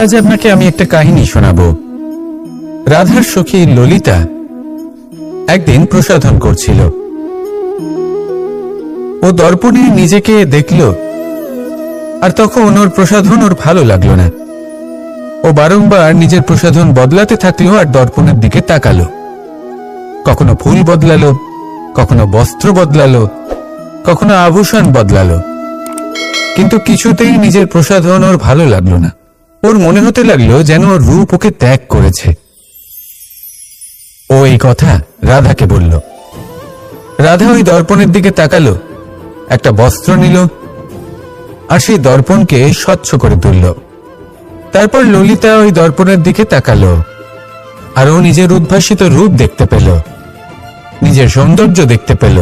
আজ আপনাকে আমি একটা কাহিনী শোনাবো। রাধার সখী ললিতা একদিন প্রসাধন করছিল। ও দর্পণে নিজেকে দেখল, আর তখন ওর প্রসাধন ওর ভালো লাগলো না। ও বারংবার নিজের প্রসাধন বদলাতে থাকলো আর দর্পণের দিকে তাকালো। কখনো ফুল বদলালো, কখনো বস্ত্র বদলালো, কখনো আভূষণ বদলালো, কিন্তু কিছুতেই নিজের প্রসাধন ওর ভালো লাগলো না। ওর মনে হতে লাগলো যেন ওর রূপ ওকে ত্যাগ করেছে। ও এই কথা রাধাকে বলল। রাধা ওই দর্পণের দিকে তাকালো, একটা বস্ত্র নিল আর সেই দর্পণকে স্বচ্ছ করে তুলল। তারপর ললিতা ওই দর্পণের দিকে তাকালো আর ও নিজের উদ্ভাসিত রূপ দেখতে পেল, নিজের সৌন্দর্য দেখতে পেল।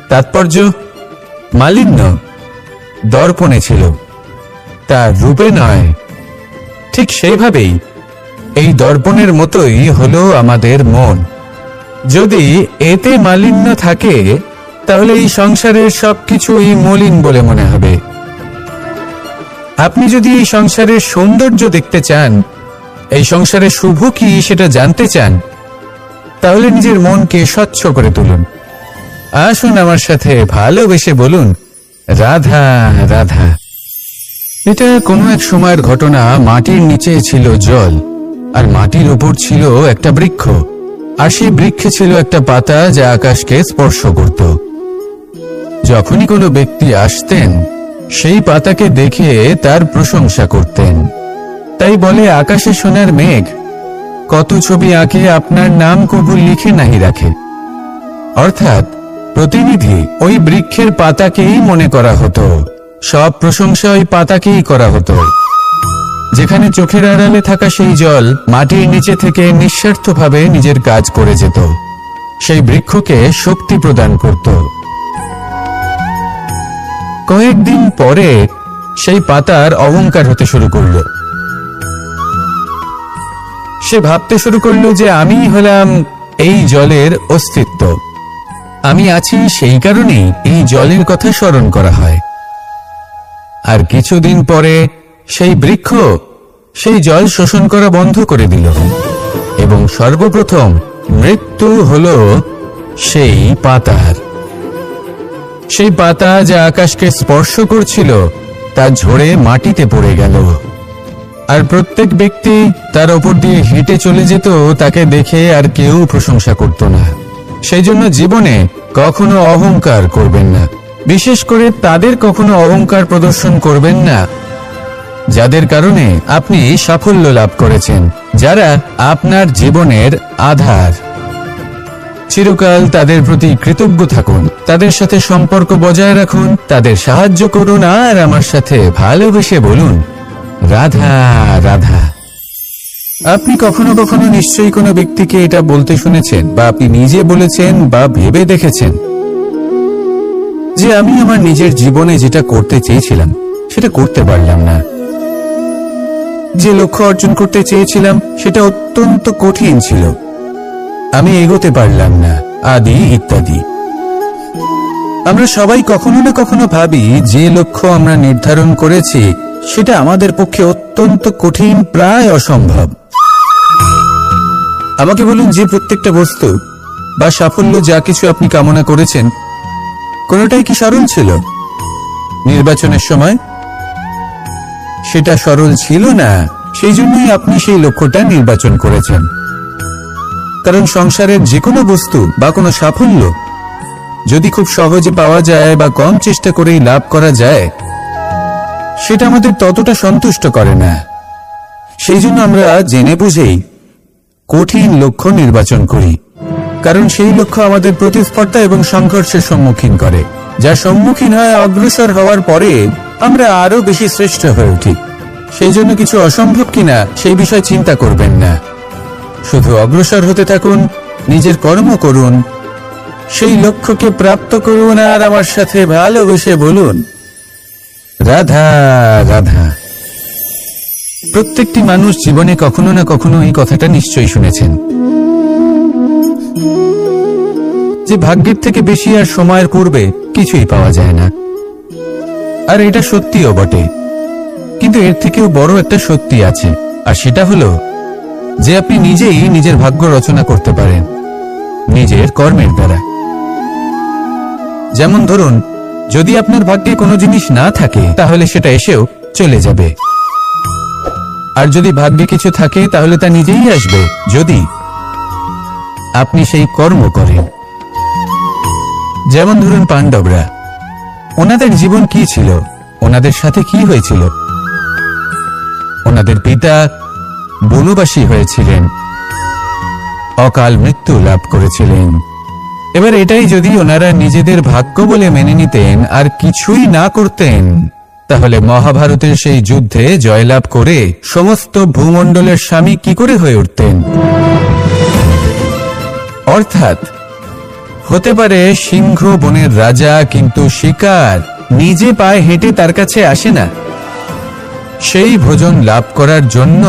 তাৎপর্য মালিন্য দর্পণে ছিল, তার রূপে নয়। ঠিক সেইভাবেই এই দর্পণের মতোই হলো আমাদের মন। যদি এতে মালিন্য থাকে তাহলে এই সংসারের সবকিছুই মলিন বলে মনে হবে। আপনি যদি এই সংসারের সৌন্দর্য দেখতে চান, এই সংসারের শুভ কি সেটা জানতে চান, তাহলে নিজের মনকে স্বচ্ছ করে তুলুন। আসুন আমার সাথে ভালোবেসে বলুন, রাধা রাধা। এটা কোনো এক সময়ের ঘটনা। মাটির নিচে ছিল জল, আর মাটির উপর ছিল একটা বৃক্ষ, আর সেই বৃক্ষে ছিল একটা পাতা যা আকাশকে স্পর্শ করত। যখনই কোনো ব্যক্তি আসতেন, সেই পাতাকে দেখে তার প্রশংসা করতেন। তাই বলে, আকাশে সোনার মেঘ কত ছবি আঁকে, আপনার নাম কবু লিখে নাহি রাখে। অর্থাৎ প্রতিনিধি ওই বৃক্ষের পাতাকেই মনে করা হতো, সব প্রশংসা ওই পাতাকেই করা হতো। যেখানে চোখের আড়ালে থাকা সেই জল মাটির নিচে থেকে নিঃস্বার্থভাবে নিজের কাজ করে যেত, সেই বৃক্ষকে শক্তি প্রদান করত। কয়েকদিন পরে সেই পাতার অহংকার হতে শুরু করল। সে ভাবতে শুরু করলো যে আমি হলাম এই জলের অস্তিত্ব, আমি আছি সেই কারণেই এই জলের কথা স্মরণ করা হয়। আর কিছুদিন পরে সেই বৃক্ষ সেই জল শোষণ করা বন্ধ করে দিল, এবং সর্বপ্রথম মৃত্যু হলো সেই পাতার। সেই পাতা যা আকাশকে স্পর্শ করছিল তা ঝরে মাটিতে পড়ে গেল, আর প্রত্যেক ব্যক্তি তার ওপর দিয়ে হেঁটে চলে যেত, তাকে দেখে আর কেউ প্রশংসা করত না। সেই জন্য জীবনে কখনো অহংকার করবেন না, বিশেষ করে তাদের কখনো অহংকার প্রদর্শন করবেন না যাদের কারণে আপনি সাফল্য লাভ করেছেন, যারা আপনার জীবনের আধার। চিরকাল তাদের প্রতি কৃতজ্ঞ থাকুন, তাদের সাথে সম্পর্ক বজায় রাখুন, তাদের সাহায্য করুন, আর আমার সাথে ভালোবেসে বলুন, রাধা রাধা। আপনি কখনো কখনো নিশ্চয়ই কোনো ব্যক্তিকে এটা বলতে শুনেছেন, বা আপনি নিজে বলেছেন বা ভেবে দেখেছেন যে আমি আমার নিজের জীবনে যেটা করতে চেয়েছিলাম সেটা করতে পারলাম না, যে লক্ষ্য অর্জন করতে চেয়েছিলাম সেটা অত্যন্ত কঠিন ছিল, আমি এগোতে পারলাম না, আদি ইত্যাদি। আমরা সবাই কখনো না কখনো ভাবি যে লক্ষ্য আমরা নির্ধারণ করেছি সেটা আমাদের পক্ষে অত্যন্ত কঠিন, প্রায় অসম্ভব। আমাকে বলুন, যে প্রত্যেকটা বস্তু বা সাফল্য যা কিছু আপনি কামনা করেছেন, কোনোটাই কি সরল ছিল? নির্বাচনের সময় সেটা সরল ছিল না, সেই জন্যই আপনি সেই লক্ষ্যটা নির্বাচন করেছেন। কারণ সংসারের যে কোনো বস্তু বা কোনো সাফল্য যদি খুব সহজে পাওয়া যায় বা কম চেষ্টা করেই লাভ করা যায়, সেটা আমাদের ততটা সন্তুষ্ট করে না। সেই জন্য আমরা জেনে বুঝেই কঠিন লক্ষ্য নির্বাচন করি, কারণ সেই লক্ষ্য আমাদের প্রতিস্পর্ধা এবং সংঘর্ষের সম্মুখীন করে, যার সম্মুখীন হয় অগ্রসর হওয়ার পরে আমরা আরো বেশি শ্রেষ্ঠ হয়ে উঠি। সেই জন্য কিছু অসম্ভব কিনা সেই বিষয় চিন্তা করবেন না, শুধু অগ্রসর হতে থাকুন, নিজের কর্ম করুন, সেই লক্ষ্যকে প্রাপ্ত করুন, আর আমার সাথে ভালোবেসে বলুন, রাধা রাধা। প্রত্যেকটি মানুষ জীবনে কখনো না কখনো এই কথাটা নিশ্চয়ই শুনেছেন যে ভাগ্যের থেকে বেশি আর সময়ের পূর্বে কিছুই পাওয়া যায় না। আর এটা সত্যিও বটে। কিন্তু এর থেকেও বড় একটা সত্যি আছে, আর সেটা হলো যে আপনি নিজেই নিজের ভাগ্য রচনা করতে পারেন নিজের কর্মের দ্বারা। যেমন ধরুন, যদি আপনার ভাগ্যে কোনো জিনিস না থাকে তাহলে সেটা এসেও চলে যাবে, আর যদি ভাগ্যে কিছু থাকে তাহলে তা নিজেই আসবে, যদি আপনি সেই কর্ম করেন। যেমন ধরুন পাণ্ডবরা, ওনাদের জীবন কি ছিল, ওনাদের সাথে কি হয়েছিল? ওনাদের পিতা বনবাসী হয়েছিলেন, অকাল মৃত্যু লাভ করেছিলেন। এবার এটাই যদি ওনারা নিজেদের ভাগ্য বলে মেনে নিতেন আর কিছুই না করতেন, তাহলে মহাভারতের সেই যুদ্ধে জয়লাভ করে সমস্ত ভূমণ্ডলের স্বামী কি করে হয়ে উঠতেন? অর্থাৎ হতে পারে সিংহ বনের রাজা, কিন্তু শিকার নিজে পায়ে হেঁটে তার কাছে আসে না। সেই ভোজন লাভ করার জন্য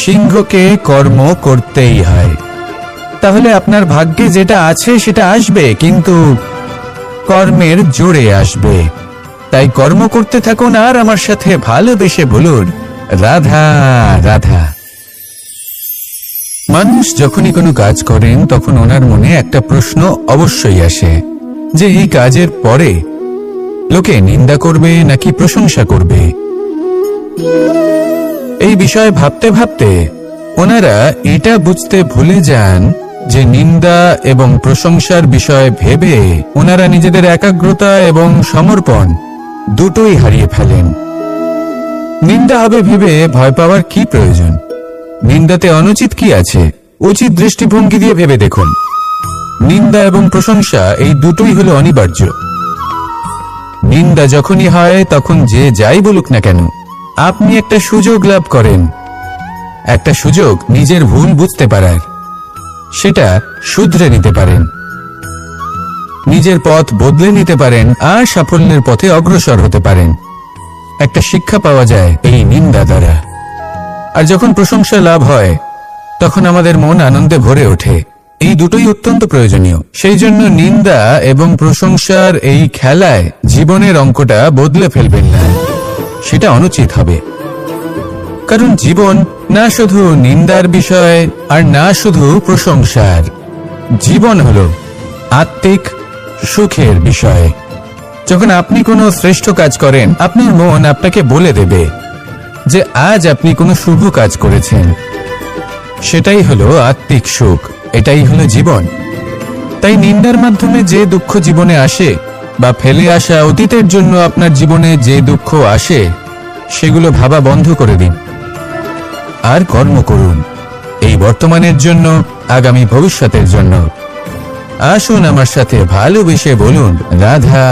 সিংহকে কর্ম করতেই হয়। তাহলে আপনার ভাগ্যে যেটা আছে সেটা আসবে, কিন্তু কর্মের জোরে আসবে। তাই কর্ম করতে থাকুন আর আমার সাথে ভালোবেসে বলুন, রাধা রাধা। মানুষ যখনই কোনো কাজ করেন তখন ওনার মনে একটা প্রশ্ন অবশ্যই আসে যে এই কাজের পরে লোকে নিন্দা করবে নাকি প্রশংসা করবে। এই বিষয়ে ভাবতে ভাবতে ওনারা এটা বুঝতে ভুলে যান যে নিন্দা এবং প্রশংসার বিষয় ভেবে ওনারা নিজেদের একাগ্রতা এবং সমর্পণ দুটোই হারিয়ে ফেলেন। নিন্দা হবে ভেবে ভয় পাওয়ার কি প্রয়োজন? নিন্দাতে অনুচিত কি আছে? উচিত দৃষ্টিভঙ্গি দিয়ে ভেবে দেখুন। নিন্দা এবং প্রশংসা এই দুটোই হলো অনিবার্য। নিন্দা যখনই হয় তখন যে যাই বলুক না কেন, আপনি একটা সুযোগ লাভ করেন, একটা সুযোগ নিজের ভুল বুঝতে পারার, সেটা শুধরে নিতে পারেন, নিজের পথ বদলে নিতে পারেন আর সাফল্যের পথে অগ্রসর হতে পারেন। একটা শিক্ষা পাওয়া যায় এই নিন্দা দ্বারা। আর যখন প্রশংসা লাভ হয় তখন আমাদের মন আনন্দে ভরে ওঠে। এই দুটোই অত্যন্ত প্রয়োজনীয়। সেই জন্য নিন্দা এবং প্রশংসার এই খেলায় জীবনের অঙ্কটা বদলে ফেলবেন না, সেটা অনুচিত হবে। কারণ জীবন না শুধু নিন্দার বিষয় আর না শুধু প্রশংসার, জীবন হলো আত্মিক সুখের বিষয়। যখন আপনি কোনো শ্রেষ্ঠ কাজ করেন, আপনার মন আপনাকে বলে দেবে যে আজ আপনি কোনো শুভ কাজ করেছেন। সেটাই হলো আত্মিক সুখ, এটাই হলো জীবন। তাই নিন্দার মাধ্যমে যে দুঃখ জীবনে আসে বা ফেলে আসা অতীতের জন্য আপনার জীবনে যে দুঃখ আসে, সেগুলো ভাবা বন্ধ করে দিন আর কর্ম করুন এই বর্তমানের জন্য, আগামী ভবিষ্যতের জন্য। আসুন আমার সাথে ভালোবেসে বলুন, রাধা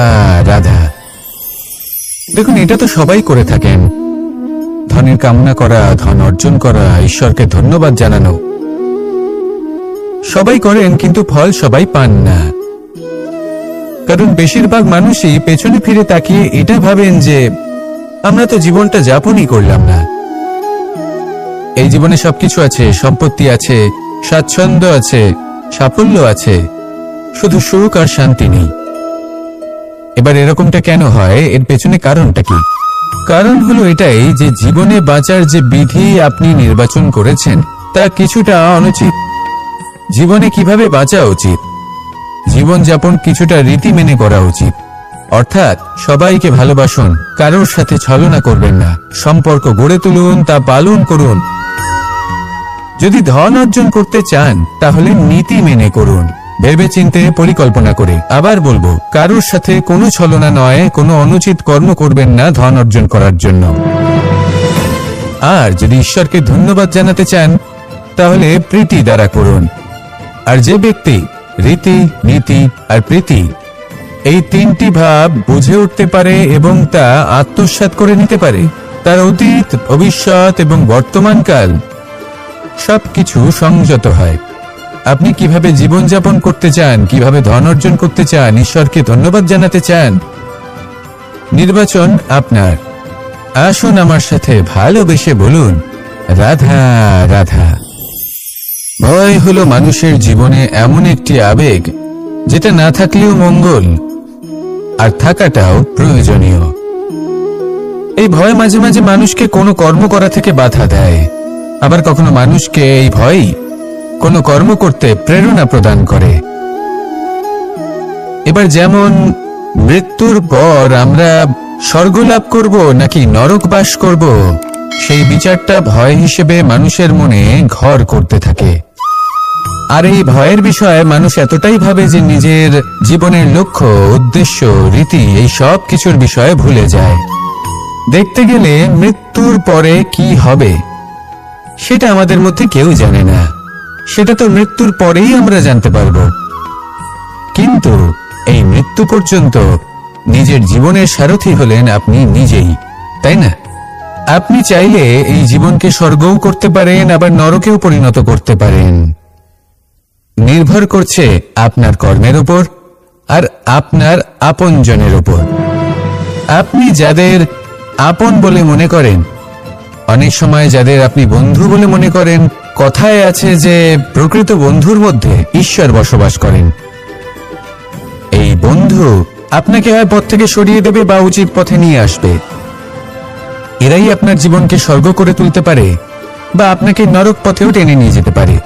রাধা। দেখুন, এটা তো সবাই করে থাকেন, ধনের কামনা করা, ধন অর্জন করা, ঈশ্বরকে ধন্যবাদ জানানো, সবাই করেন, কিন্তু ফল সবাই পান না। কারণ বেশিরভাগ মানুষই পেছনে ফিরে তাকিয়ে এটা ভাবেন যে আমরা তো জীবনটা যাপনই করলাম না। এই জীবনে সবকিছু আছে, সম্পত্তি আছে, স্বাচ্ছন্দ্য আছে, সাফল্য আছে, শুধু সুখ আর শান্তি নেই। এবার এরকমটা কেন হয়? এর পেছনে কারণটা কি? কারণ হলো এটাই যে জীবনে বাঁচার যে বিধি আপনি নির্বাচন করেছেন তা কিছুটা অনুচিত। জীবনে কিভাবে বাঁচা উচিত, জীবনযাপন কিছুটা রীতি মেনে করা উচিত। অর্থাৎ সবাইকে ভালোবাসুন, কারোর সাথে ছলনা করবেন না, সম্পর্ক গড়ে তুলুন, তা পালন করুন। যদি ধন অর্জন করতে চান তাহলে নীতি মেনে করুন, ভেবেচিন্তে পরিকল্পনা করে। আবার বলবো, কারোর সাথে কোনো ছলনা নয়, কোনো অনুচিত কর্ম করবেন না ধন অর্জন করার জন্য। আর যদি ঈশ্বরকে ধন্যবাদ জানাতে চান তাহলে প্রীতি দ্বারা করুন। আর যে ব্যক্তি রীতি, নীতি আর প্রীতি এই তিনটি ভাব বুঝে উঠতে পারে এবং তা আত্মসাৎ করে নিতে পারে, তার অতীত, ভবিষ্যৎ এবং বর্তমানকাল সবকিছু সংযত হয়। আপনি কিভাবে জীবনযাপন করতে চান, কিভাবে ধন অর্জন করতে চান, ঈশ্বরকে ধন্যবাদ জানাতে চান, নির্বাচন আপনার। আসুন আমার সাথে ভালোবেসে বলুন, রাধা রাধা। ভয় হলো মানুষের জীবনে এমন একটি আবেগ যেটা না থাকলেও মঙ্গল, আর থাকাটাও প্রয়োজনীয়। এই ভয় মাঝে মাঝে মানুষকে কোনো কর্ম করা থেকে বাধা দেয়, আবার কখনো মানুষকে এই ভয় কোনো কর্ম করতে প্রেরণা প্রদান করে। এবার যেমন মৃত্যুর পর আমরা স্বর্গ লাভ করব নাকি নরক বাস করব, সেই বিচারটা ভয় হিসেবে মানুষের মনে ঘর করতে থাকে। আর এই ভয়ের বিষয়ে মানুষ এতটাই ভাবে যে নিজের জীবনের লক্ষ্য, উদ্দেশ্য, রীতি এই সব কিছুর বিষয়ে ভুলে যায়। দেখতে গেলে মৃত্যুর পরে কি হবে সেটা আমাদের মধ্যে কেউ জানে না, সেটা তো মৃত্যুর পরেই আমরা জানতে পারব। কিন্তু এই মৃত্যু পর্যন্ত নিজের জীবনের সারথি হলেন আপনি নিজেই, তাই না? আপনি চাইলে এই জীবনকে স্বর্গও করতে পারেন, আবার নরকেও পরিণত করতে পারেন। নির্ভর করছে আপনার কর্মের উপর আর আপনার আপনজনের উপর। আপনি যাদের আপন বলে মনে করেন, অনেক সময় যাদের আপনি বন্ধু বলে মনে করেন, কথায় আছে যে প্রকৃত বন্ধুর মধ্যে ঈশ্বর বসবাস করেন। এই বন্ধু আপনাকে হয় পথ থেকে সরিয়ে দেবে বা উচিত পথে নিয়ে আসবে। এরাই আপনার জীবনকে স্বর্গ করে তুলতে পারে বা আপনাকে নরক পথেও টেনে নিয়ে যেতে পারে।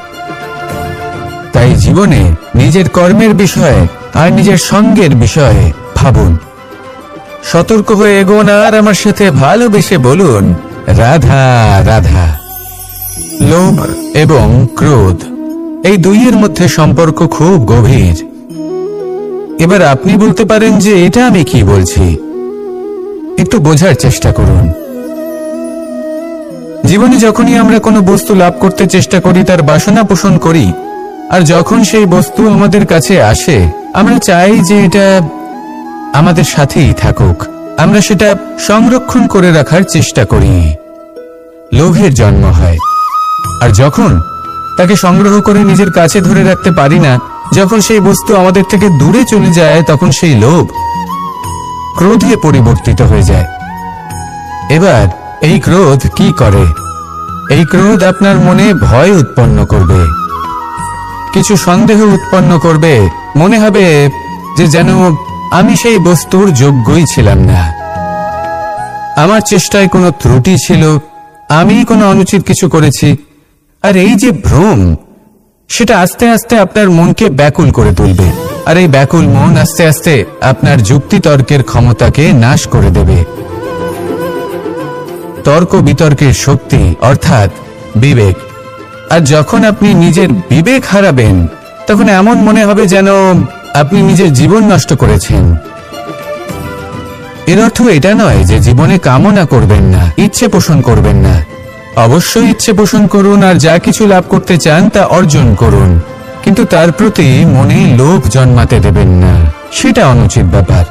তাই জীবনে নিজের কর্মের বিষয়ে আর নিজের সঙ্গের বিষয়ে ভাবুন, সতর্ক হয়ে এগোন আর আমার সাথে ভালোবেসে বলুন, রাধা রাধা। লোভ এবং ক্রোধ এই দুইয়ের মধ্যে সম্পর্ক খুব গভীর। এবার আপনি বলতে পারেন যে এটা আমি কি বলছি, একটু বোঝার চেষ্টা করুন। জীবনে যখনই আমরা কোনো বস্তু লাভ করতে চেষ্টা করি, তার বাসনা পোষণ করি, আর যখন সেই বস্তু আমাদের কাছে আসে, আমরা চাই যে এটা আমাদের সাথেই থাকুক, আমরা সেটা সংরক্ষণ করে রাখার চেষ্টা করি। লোভের জন্ম হয়। আর যখন তাকে সংগ্রহ করে নিজের কাছে ধরে রাখতে পারি না, যখন সেই বস্তু আমাদের থেকে দূরে চলে যায়, তখন সেই লোভ ক্রোধে পরিবর্তিত হয়ে যায়। এবার এই ক্রোধ কি করে? এই ক্রোধ আপনার মনে ভয় উৎপন্ন করবে, কিছু সন্দেহ উৎপন্ন করবে, মনে হবে যে যেন আমি সেই বস্তুর যোগ্যই ছিলাম না, আমার চেষ্টায় কোনো ত্রুটি ছিল, আমি কোনো অনুচিত কিছু করেছি। আর এই যে ভ্রম, সেটা আস্তে আস্তে আপনার মনকে ব্যাকুল করে তুলবে, আর এই ব্যাকুল মন আস্তে আস্তে আপনার যুক্তি তর্কের ক্ষমতাকে নাশ করে দেবে। তর্ক বিতর্কের শক্তি অর্থাৎ বিবেক। আর যখন আপনি নিজের বিবেক হারাবেন, তখন এমন মনে হবে যেন আপনি নিজের জীবন নষ্ট করেছেন। এর অর্থ এটা নয় যে জীবনে কামনা করবেন না, ইচ্ছে পোষণ করবেন না। অবশ্যই ইচ্ছে পোষণ করুন, আর যা কিছু লাভ করতে চান তা অর্জন করুন, কিন্তু তার প্রতি মনে লোভ জন্মাতে দেবেন না, সেটা অনুচিত ব্যাপার।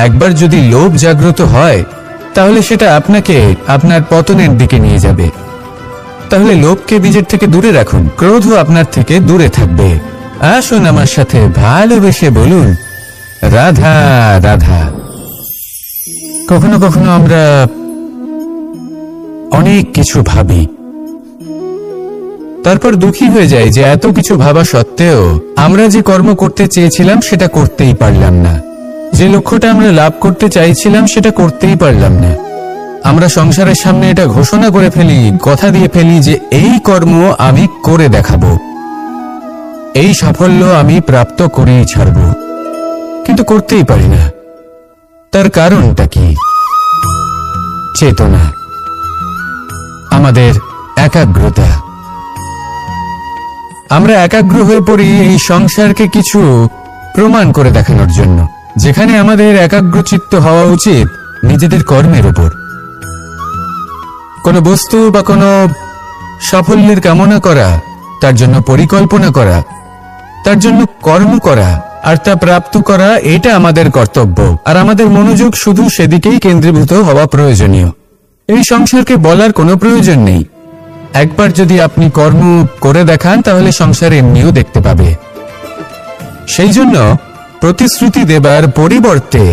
একবার যদি লোভ জাগ্রত হয়, তাহলে সেটা আপনাকে আপনার পতনের দিকে নিয়ে যাবে। তাহলে লোভকে নিজের থেকে দূরে রাখুন, ক্রোধও আপনার থেকে দূরে থাকবে। আসুন আমার সাথে ভালোবেসে বলুন, রাধা রাধা। কখনো কখনো আমরা অনেক কিছু ভাবি, তারপর দুঃখী হয়ে যাই যে এত কিছু ভাবা সত্ত্বেও আমরা যে কর্ম করতে চেয়েছিলাম সেটা করতেই পারলাম না, যে লক্ষ্যটা আমরা লাভ করতে চাইছিলাম সেটা করতেই পারলাম না। আমরা সংসারের সামনে এটা ঘোষণা করে ফেলি, কথা দিয়ে ফেলি যে এই কর্ম আমি করে দেখাবো, এই সাফল্য আমি প্রাপ্ত করেই ছাড়ব, কিন্তু করতেই পারি না। তার কারণটা কি? চেতনা, আমাদের একাগ্রতা। আমরা একাগ্র হয়ে পড়ি এই সংসারকে কিছু প্রমাণ করে দেখানোর জন্য, যেখানে আমাদের একাগ্রচিত্ত হওয়া উচিত নিজেদের কর্মের উপর। কোনো বস্তু বা কোনো সাফল্যের কামনা করা, তার জন্য পরিকল্পনা করা, তার জন্য কর্ম করা আর তা প্রাপ্ত করা, এটা আমাদের কর্তব্য। আর আমাদের মনোযোগ শুধু সেদিকেই কেন্দ্রীভূত হওয়া প্রয়োজনীয়। এই সংসারকে বলার কোনো প্রয়োজন নেই। একবার যদি আপনি কর্ম করে দেখান, তাহলে সংসার এমনিও দেখতে পাবে। সেই জন্য প্রতিশ্রুতি দেবার পরিবর্তে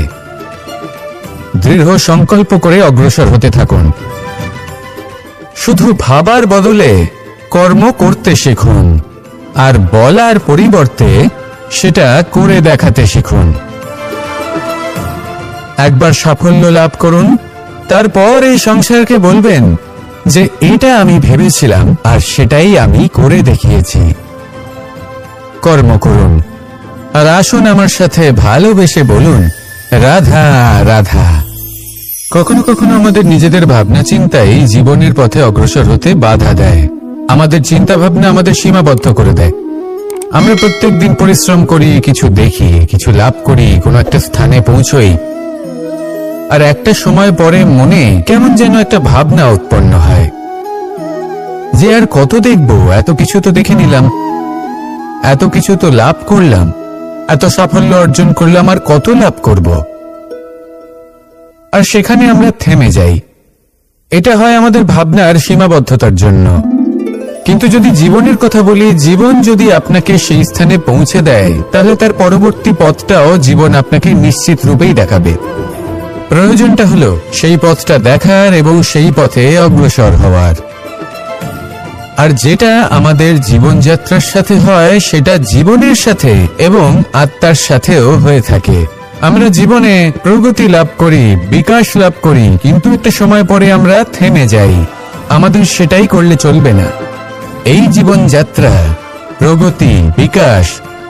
দৃঢ় সংকল্প করে অগ্রসর হতে থাকুন। শুধু ভাবার বদলে কর্ম করতে শিখুন, আর বলার পরিবর্তে সেটা করে দেখাতে শিখুন। একবার সাফল্য লাভ করুন, তারপর এই সংসারকে বলবেন যে এটা আমি ভেবেছিলাম আর সেটাই আমি করে দেখিয়েছি। কর্ম করুন আর আসুন আমার সাথে ভালোবেসে বলুন, রাধা রাধা। কখনো কখনো আমাদের নিজেদের ভাবনা চিন্তাই জীবনের পথে অগ্রসর হতে বাধা দেয়। আমাদের চিন্তা ভাবনা আমাদের সীমাবদ্ধ করে দেয়। আমরা প্রত্যেক দিন পরিশ্রম করি, কিছু দেখি, কিছু লাভ করি, কোনো একটা স্থানে পৌঁছই, আর একটা সময় পরে মনে কেমন যেন একটা ভাবনা উৎপন্ন হয় যে আর কত দেখবো, এত কিছু তো দেখে নিলাম, এত কিছু তো লাভ করলাম, এত সাফল্য অর্জন করলাম, আর কত লাভ করব। আর সেখানে আমরা থেমে যাই। এটা হয় আমাদের ভাবনার সীমাবদ্ধতার জন্য। কিন্তু যদি জীবনের কথা বলি, জীবন যদি আপনাকে সেই স্থানে পৌঁছে দেয়, তাহলে তার পরবর্তী পথটাও জীবন আপনাকে নিশ্চিত রূপেই দেখাবে। প্রয়োজনটা হলো সেই পথটা দেখার এবং সেই পথে অগ্রসর হওয়ার। আর যেটা আমাদের জীবনযাত্রার সাথে হয়, সেটা জীবনের সাথে এবং আত্মার সাথেও হয়ে থাকে। আমরা জীবনে প্রগতি লাভ করি, বিকাশ লাভ করি, কিন্তু একটা সময় পরে আমরা থেমে যাই। আমাদের সেটাই করলে চলবে না। এই জীবনযাত্রা, প্রগতি, বিকাশ,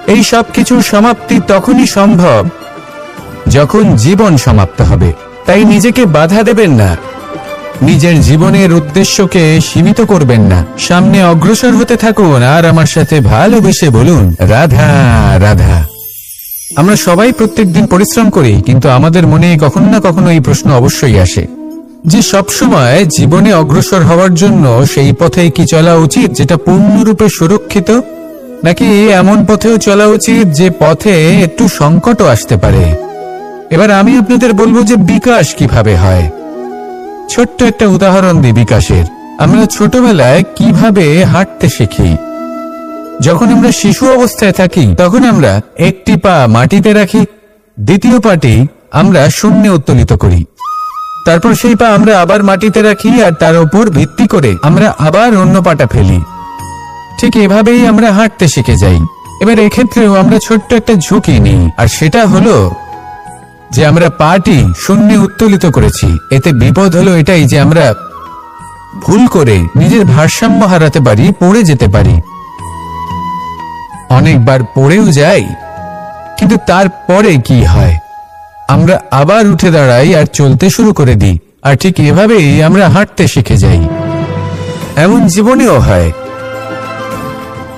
এই সব কিছুর সমাপ্তি তখনই সম্ভব যখন জীবন সমাপ্ত হবে। তাই নিজেকে বাধা দেবেন না, নিজের জীবনের উদ্দেশ্যকে সীমিত করবেন না। সামনে অগ্রসর হতে থাকুন আর আমার সাথে ভালোবেসে বলুন, রাধা রাধা। আমরা সবাই প্রত্যেকদিন পরিশ্রম করি, কিন্তু আমাদের মনে কখনো না কখনো এই প্রশ্ন অবশ্যই আসে যে সবসময় জীবনে অগ্রসর হওয়ার জন্য সেই পথে কি চলা উচিত যেটা পূর্ণরূপে সুরক্ষিত, নাকি এমন পথেও চলা উচিত যে পথে একটু সংকটও আসতে পারে। এবার আমি আপনাদের বলবো যে বিকাশ কিভাবে হয়। ছোট্ট একটা উদাহরণ দিই বিকাশের। আমরা ছোটবেলায় কিভাবে হাঁটতে শিখি। যখন আমরা শিশু অবস্থায় থাকি, তখন আমরা একটি পা মাটিতে রাখি, দ্বিতীয় পাটি আমরা শূন্যে উত্তোলিত করি, তারপর সেই পা আমরা আবার মাটিতে রাখি, আর তার উপর ভিত্তি করে আমরা আবার অন্য পাটা ফেলি। ঠিক এভাবেই আমরা হাঁটতে শিখে যাই। এবার এক্ষেত্রেও আমরা ছোট্ট একটা ঝুঁকি নিই, আর সেটা হলো যে আমরা পাটি শূন্যে উত্তোলিত করেছি। এতে বিপদ হলো এটাই যে আমরা ভুল করে নিজের ভারসাম্য হারাতে পারি, পড়ে যেতে পারি। অনেকবার পড়েও যাই, কিন্তু তারপরে কি হয়, আমরা আবার উঠে দাঁড়াই আর চলতে শুরু করে দিই। আর ঠিক এভাবেই আমরা হাঁটতে শিখে যাই। এমন জীবনেও হয়।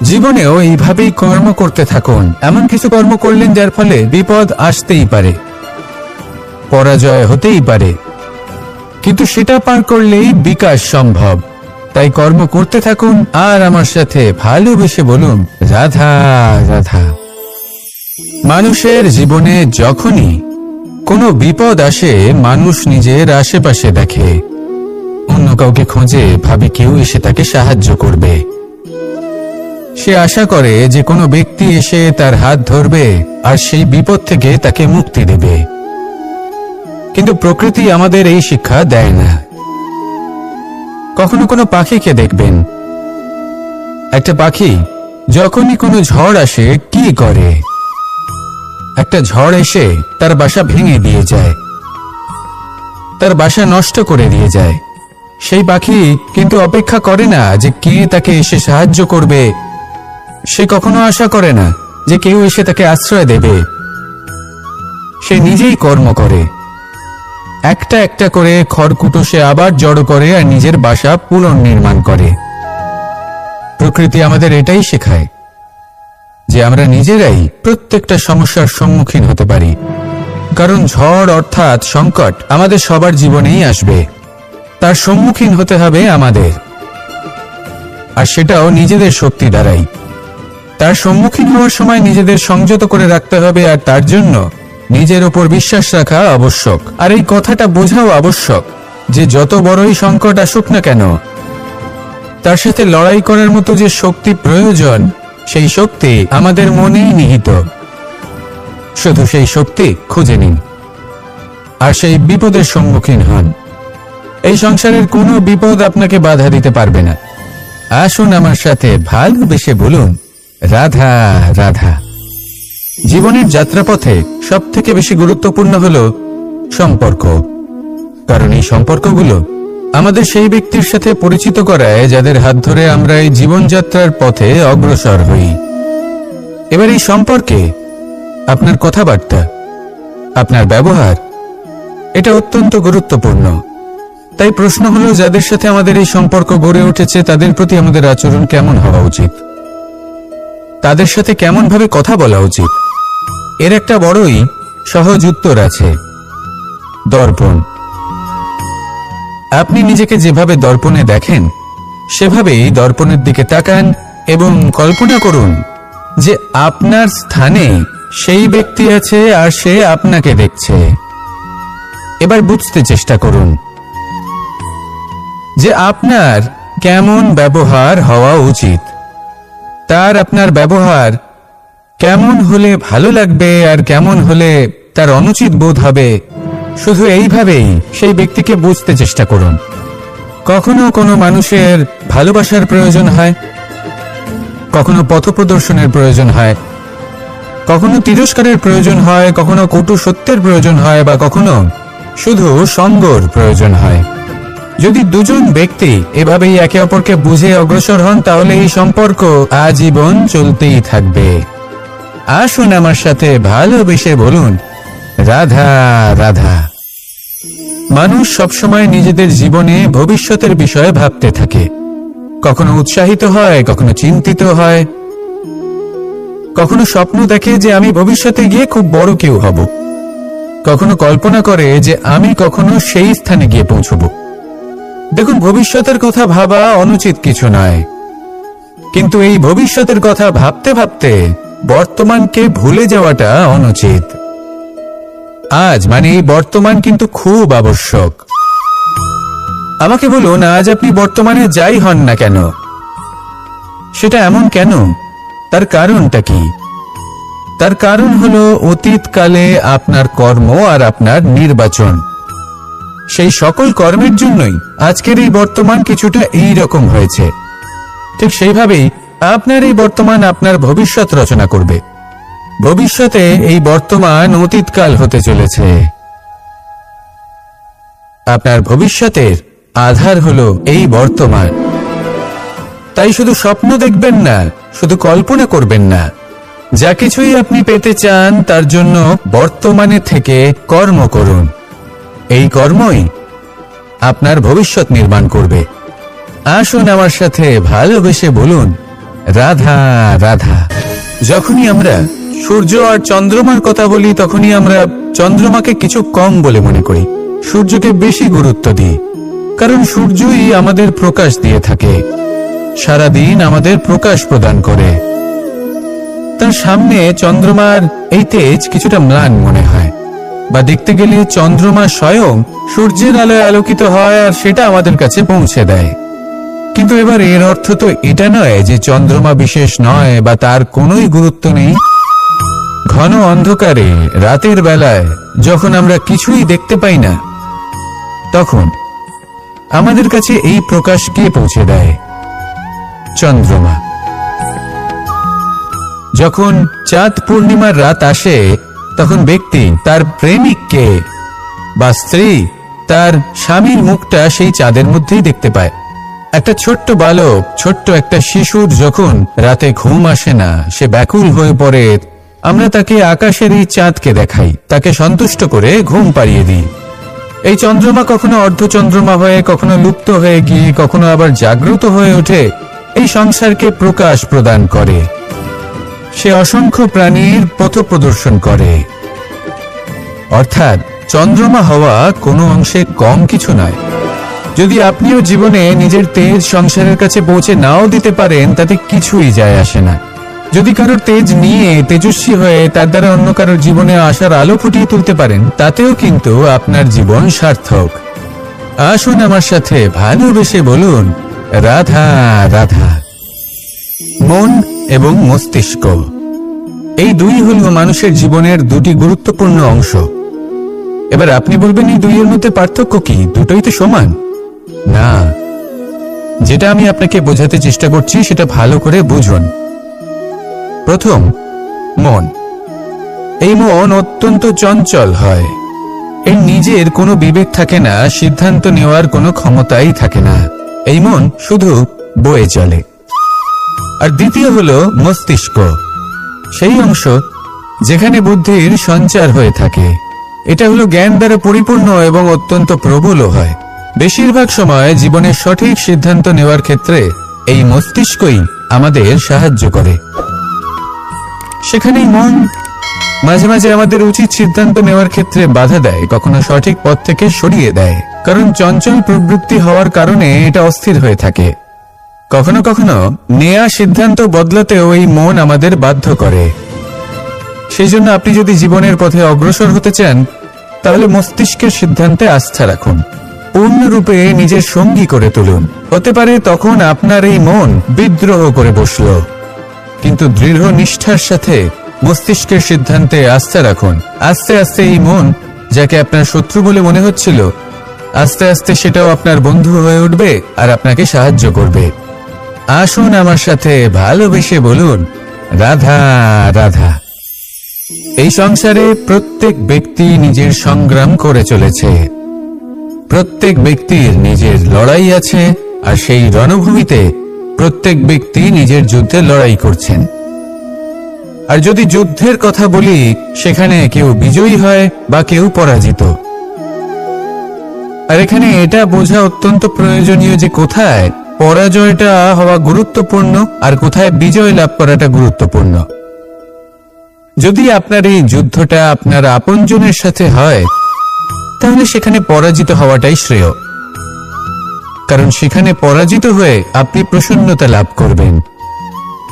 জীবনেও এইভাবেই কর্ম করতে থাকুন। এমন কিছু কর্ম করলেন যার ফলে বিপদ আসতেই পারে, পরাজয় হতেই পারে, কিন্তু সেটা পার করলেই বিকাশ সম্ভব। তাই কর্ম করতে থাকুন আর আমার সাথে ভালোবেসে বলুন, রাধা রাধা। মানুষের জীবনে যখনই কোনো বিপদ আসে, মানুষ নিজের আশেপাশে দেখে, অন্য কাউকে খোঁজে, ভাবে কেউ এসে তাকে সাহায্য করবে। সে আশা করে যে কোনো ব্যক্তি এসে তার হাত ধরবে আর সেই বিপদ থেকে তাকে মুক্তি দেবে। কিন্তু প্রকৃতি আমাদের এই শিক্ষা দেয় না। কখনো কোনো পাখিকে দেখবেন, একটা পাখি যখনই কোনো ঝড় আসে কি করে, একটা ঝড় এসে তার বাসা ভেঙে দিয়ে যায়, তার বাসা নষ্ট করে দিয়ে যায়। সেই পাখি কিন্তু অপেক্ষা করে না যে কে তাকে এসে সাহায্য করবে। সে কখনো আশা করে না যে কেউ এসে তাকে আশ্রয় দেবে। সে নিজেই কর্ম করে, একটা একটা করে খড়কুটো সে আবার জড়ো করে আর নিজের বাসা পুনর্নির্মাণ করে। প্রকৃতি আমাদের এটাই শেখায় যে আমরা নিজেরাই প্রত্যেকটা সমস্যার সম্মুখীন হতে পারি। কারণ ঝড় অর্থাৎ সংকট আমাদের সবার জীবনেই আসবে, তার সম্মুখীন হতে হবে আমাদের, আর সেটাও নিজেদের শক্তি দ্বারাই। তার সম্মুখীন হওয়ার সময় নিজেদের সংযত করে রাখতে হবে, আর তার জন্য নিজের ওপর বিশ্বাস রাখা আবশ্যক। আর এই কথাটা বোঝাও আবশ্যক যে যত বড়ই সংকট আসুক না কেন, তার সাথে লড়াই করার মতো যে শক্তি প্রয়োজন, সেই শক্তি আমাদের মনেই নিহিত। শুধু সেই শক্তি খুঁজে নিন আর সেই বিপদের সম্মুখীন হন। এই সংসারের কোনো বিপদ আপনাকে বাধা দিতে পারবে না। আসুন আমার সাথে ভালোবেসে বলুন, রাধা রাধা। জীবনের যাত্রাপথে সব থেকে বেশি গুরুত্বপূর্ণ হলো সম্পর্ক। কারণ এই সম্পর্কগুলো আমাদের সেই ব্যক্তির সাথে পরিচিত করায় যাদের হাত ধরে আমরা এই জীবনযাত্রার পথে অগ্রসর হই। এবার এই সম্পর্কে আপনার কথাবার্তা, আপনার ব্যবহার, এটা অত্যন্ত গুরুত্বপূর্ণ। তাই প্রশ্ন হলো, যাদের সাথে আমাদের এই সম্পর্ক গড়ে উঠেছে তাদের প্রতি আমাদের আচরণ কেমন হওয়া উচিত, তাদের সাথে কেমন ভাবে কথা বলা উচিত। এর একটা বড়ই সহজ উত্তর আছে, দর্পণ। আপনি নিজেকে যেভাবে দর্পণে দেখেন সেভাবেই দর্পণের দিকে তাকান এবং কল্পনা করুন যে আপনার স্থানে সেই ব্যক্তি আছে আর সে আপনাকে দেখছে। এবার বুঝতে চেষ্টা করুন যে আপনার কেমন ব্যবহার হওয়া উচিত, তার আপনার ব্যবহার কেমন হলে ভালো লাগবে আর কেমন হলে তার অনুচিত বোধ হবে। শুধু এইভাবেই সেই ব্যক্তিকে বুঝতে চেষ্টা করুন। কখনো কোনো মানুষের ভালোবাসার প্রয়োজন হয়, কখনো পথপ্রদর্শনের প্রয়োজন হয়, কখনো তিরস্কারের প্রয়োজন হয়, কখনো কটু সত্যের প্রয়োজন হয়, বা কখনো শুধু সঙ্গর প্রয়োজন হয়। যদি দুজন ব্যক্তি এভাবেই একে অপরকে বুঝে অগ্রসর হন তাহলে এই সম্পর্ক আজীবন চলতেই থাকবে। আসুন আমার সাথে ভালোবেসে বলুন, রাধা রাধা। মানুষ সবসময় নিজেদের জীবনে ভবিষ্যতের বিষয়ে ভাবতে থাকে। কখনো উৎসাহিত হয়, কখনো চিন্তিত হয়, কখনো স্বপ্ন দেখে যে আমি ভবিষ্যতে গিয়ে খুব বড় কেউ হব, কখনো কল্পনা করে যে আমি কখনো সেই স্থানে গিয়ে পৌঁছব। দেখুন, ভবিষ্যতের কথা ভাবা অনুচিত কিছু নয়, কিন্তু এই ভবিষ্যতের কথা ভাবতে ভাবতে বর্তমানকে ভুলে যাওয়াটা অনুচিত। আজ মানে এই বর্তমান কিন্তু খুব আবশ্যক। আমাকে বলুন, আজ আপনি বর্তমানে যাই হন না কেন, সেটা এমন কেন? তার কারণটা কি? তার কারণ হলো অতীতকালে আপনার কর্ম আর আপনার নির্বাচন। সেই সকল কর্মের জন্যই আজকের এই বর্তমান কিছুটা এই রকম হয়েছে। ঠিক সেইভাবেই আপনার এই বর্তমান আপনার ভবিষ্যৎ রচনা করবে। ভবিষ্যতে এই বর্তমান অতীতকাল হতে চলেছে। আপনার ভবিষ্যতের আধার হলো এই বর্তমান। তাই শুধু স্বপ্ন দেখবেন না, শুধু কল্পনা করবেন না। যা কিছুই আপনি পেতে চান তার জন্য বর্তমানে থেকে কর্ম করুন। এই কর্মই আপনার ভবিষ্যৎ নির্মাণ করবে। আসুন আমার সাথে ভালোবেসে বলুন, রাধা রাধা। যখনই আমরা সূর্য আর চন্দ্রমার কথা বলি তখনই আমরা চন্দ্রমাকে কিছু কম বলে মনে করি, সূর্যকে বেশি গুরুত্ব দিই। কারণ সূর্যই আমাদের প্রকাশ দিয়ে থাকে, সারাদিন আমাদের প্রকাশ প্রদান করে। তার সামনে চন্দ্রমার এই তেজ কিছুটা ম্লান মনে হয়, বা দেখতে গেলে চন্দ্রমা স্বয়ং সূর্যের আলোয় আলোকিত হয় আর সেটা আমাদের কাছে পৌঁছে দেয়। কিন্তু এবার এর অর্থ তো এটা নয় যে চন্দ্রমা বিশেষ নয় বা তার কোনোই গুরুত্ব নেই। ঘন অন্ধকারে রাতের বেলায় যখন আমরা কিছুই দেখতে পাই না, তখন আমাদের কাছে এই প্রকাশ কে পৌঁছে দেয়? চন্দ্রমা। যখন চাঁদ পূর্ণিমার রাত আসে তখন ব্যক্তি তার প্রেমিককে বা স্ত্রী তার স্বামীর মুখটা সেই চাঁদের মধ্যেই দেখতে পায়। একটা ছোট্ট বালক, ছোট্ট একটা শিশুর যখন রাতে ঘুম আসে না, সে ব্যাকুল হয়ে পড়ে, আমরা তাকে আকাশের এই চাঁদকে দেখাই, তাকে সন্তুষ্ট করে ঘুম পাড়িয়ে দিই। এই চন্দ্রমা কখনো অর্ধচন্দ্রমা হয়ে, কখনো লুপ্ত হয়ে গিয়ে, কখনো আবার জাগ্রত হয়ে ওঠে, এই সংসারকে প্রকাশ প্রদান করে। সে অসংখ্য প্রাণীর পথ প্রদর্শন করে। অর্থাৎ চন্দ্রমা হওয়া কোনো অংশে কম কিছু নয়। যদি আপনিও জীবনে নিজের তেজ সংসারের কাছে পৌঁছে নাও দিতে পারেন তাতে কিছুই যায় আসে না। যদি কারোর তেজ নিয়ে তেজস্বী হয়ে তার দ্বারা অন্য কারোর জীবনে আসার আলো ফুটিয়ে তুলতে পারেন তাতেও কিন্তু আপনার জীবন সার্থক। আসুন আমার সাথে ভালোবেসে বলুন, রাধা রাধা। মন এবং মস্তিষ্ক, এই দুই হলো মানুষের জীবনের দুটি গুরুত্বপূর্ণ অংশ। এবার আপনি বলবেন, এই দুইয়ের মধ্যে পার্থক্য কি? দুটোই তো সমান। না, যেটা আমি আপনাকে বোঝাতে চেষ্টা করছি সেটা ভালো করে বুঝুন। প্রথম, মন। এই মন অত্যন্ত চঞ্চল হয়। এর নিজের কোনো বিবেক থাকে না, সিদ্ধান্ত নেওয়ার কোনো ক্ষমতাই থাকে না। এই মন শুধু বয়ে চলে। আর দ্বিতীয় হলো মস্তিষ্ক, সেই অংশ যেখানে বুদ্ধির সঞ্চার হয়ে থাকে। এটা হলো জ্ঞান দ্বারা পরিপূর্ণ এবং অত্যন্ত প্রবলও হয়। বেশিরভাগ সময় জীবনের সঠিক সিদ্ধান্ত নেওয়ার ক্ষেত্রে এই মস্তিষ্কই আমাদের সাহায্য করে। সেখানেই মন মাঝে মাঝে আমাদের উচিত সিদ্ধান্ত নেওয়ার ক্ষেত্রে বাধা দেয়, কখনো সঠিক পথ থেকে সরিয়ে দেয়, কারণ চঞ্চল প্রবৃত্তি হওয়ার কারণে এটা অস্থির হয়ে থাকে। কখনো কখনো নেয়া সিদ্ধান্ত বদলাতেও এই মন আমাদের বাধ্য করে। সেই জন্য আপনি যদি জীবনের পথে অগ্রসর হতে চান, তাহলে মস্তিষ্কের সিদ্ধান্তে আস্থা রাখুন, পূর্ণরূপে নিজের সঙ্গী করে তুলুন। হতে পারে তখন আপনার এই মন বিদ্রোহ করে বসল, কিন্তু দৃঢ় নিষ্ঠার সাথে মস্তিষ্কের সিদ্ধান্তে আস্থা রাখুন। আস্তে আস্তে এই মন, যাকে আপনার শত্রু বলে মনে হচ্ছিল, আস্তে আস্তে সেটাও আপনার বন্ধু হয়ে উঠবে আর আপনাকে সাহায্য করবে। আসুন আমার সাথে ভালোবেসে বলুন, রাধা রাধা। এই সংসারে প্রত্যেক ব্যক্তি নিজের সংগ্রাম করে চলেছে। প্রত্যেক ব্যক্তির নিজের লড়াই আছে, আর সেই রণভূমিতে প্রত্যেক ব্যক্তি নিজের যুদ্ধে লড়াই করছেন। আর যদি যুদ্ধের কথা বলি, সেখানে কেউ বিজয়ী হয় বা কেউ পরাজিত। আর এখানে এটা বোঝা অত্যন্ত প্রয়োজনীয় যে কোথায় পরাজয়টা হওয়া গুরুত্বপূর্ণ আর কোথায় বিজয় লাভ করাটা গুরুত্বপূর্ণ। যদি আপনার এই যুদ্ধটা আপনার আপনজনের সাথে হয়, তাহলে সেখানে পরাজিত হওয়াটাই শ্রেয়, কারণ সেখানে পরাজিত হয়ে আপনি প্রসন্নতা লাভ করবেন।